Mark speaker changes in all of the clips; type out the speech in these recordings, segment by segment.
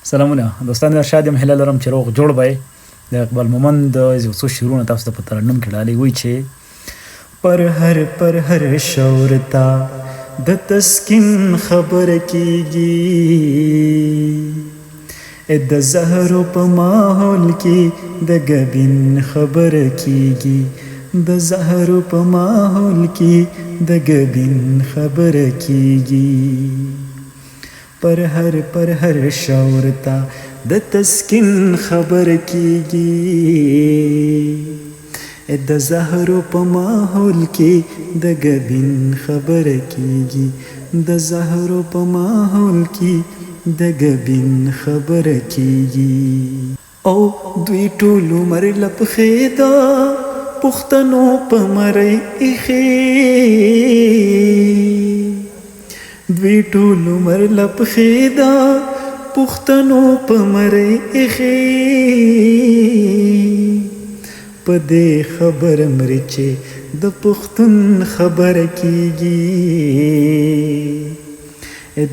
Speaker 1: سلامونه دوستان، ارشاد یم، هیله لرم چې روغ جوړ به د اقبال مومند یو څو شعرونه تاسو ته په ترنم کې ډالۍ وایي چې پر هر شورتا د تسکین خبر کیږي، د زهرو په ماحول کې د ګبین خبر کیږي، د زهرو په ماحول کې د ګبین خبر کیږي. پر هر شورتا د تسکین خبر کیږي، د زهرو په ماحول کې د ګبین خبر کیږي، د زهرو په ماحول کې د ګبین خبر کیږي. او دوی ټول عمر لپخې دا پښتنو په مرۍ ایښې، دوی ټول عمر لپخې دا پښتنو په مرۍ ایښې، په دې خبر مري چې د پښتون خبر کیږي،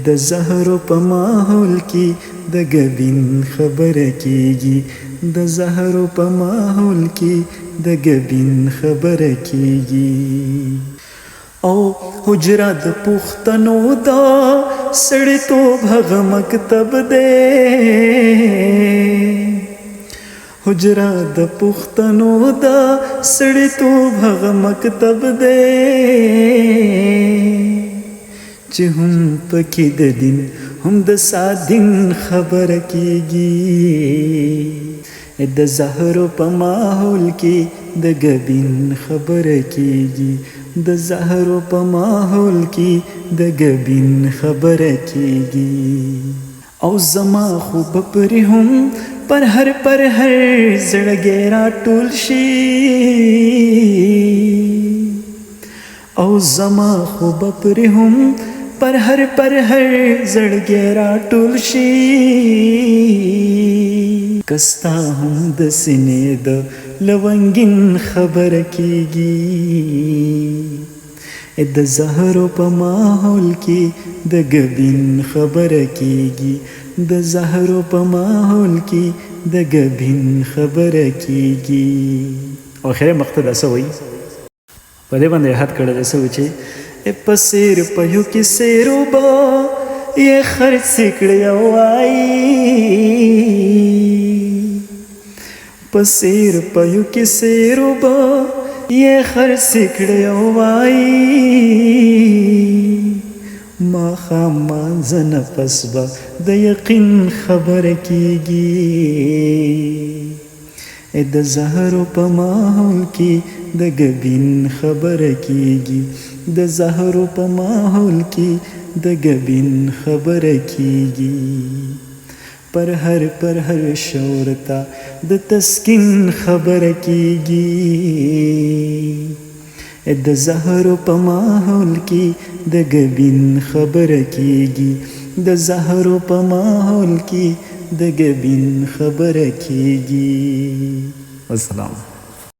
Speaker 1: د زهرو په ماحول کې د ګبین خبر کیږي، د زهرو په ماحول کې د ګبین خبر کیږي. او حجره د پښتنو دا سړیتوب هغه مکتب دی، حجره د پښتنو دا سړیتوب هغه مکتب دی، چې هم پکې د دین هم د سادین خبر کیږي، د زهرو په ماحول کې د ګبین خبر کیږي، د زهرو په ماحول کې د ګبین خبر کیږي. او زما خوب پرې هم پر هر زړګی راټول شي، او زما خوب پرې هم پر هر زړګی راټول شي، کستا هم د سینې د لونګین خبر کیږي، د زهرو په ماحول کې د ګبین خبر کیږي، د زهرو په ماحول کې د ګبین خبر کیږي. او خیر مقصد څه وایي په دې باندې حد کړی څه وایي چې په سیر په یو کې سیرو به یې خرڅ کړی وایي، په سیر په یو کې سیرو به یې خرڅ کړی وایي، ماښام زنه پس به د یقین خبر کیږي، د زهرو په ماحول کې د ګبین خبر کیږي، د زهرو په ماحول کې د ګبین خبر کیږي. پر هر شورتا د تسکین خبر کیږي، د زهرو په ماحول کې د ګبین خبر کیږي، د زهرو په ماحول کې د ګبین خبر کیږي. والسلام.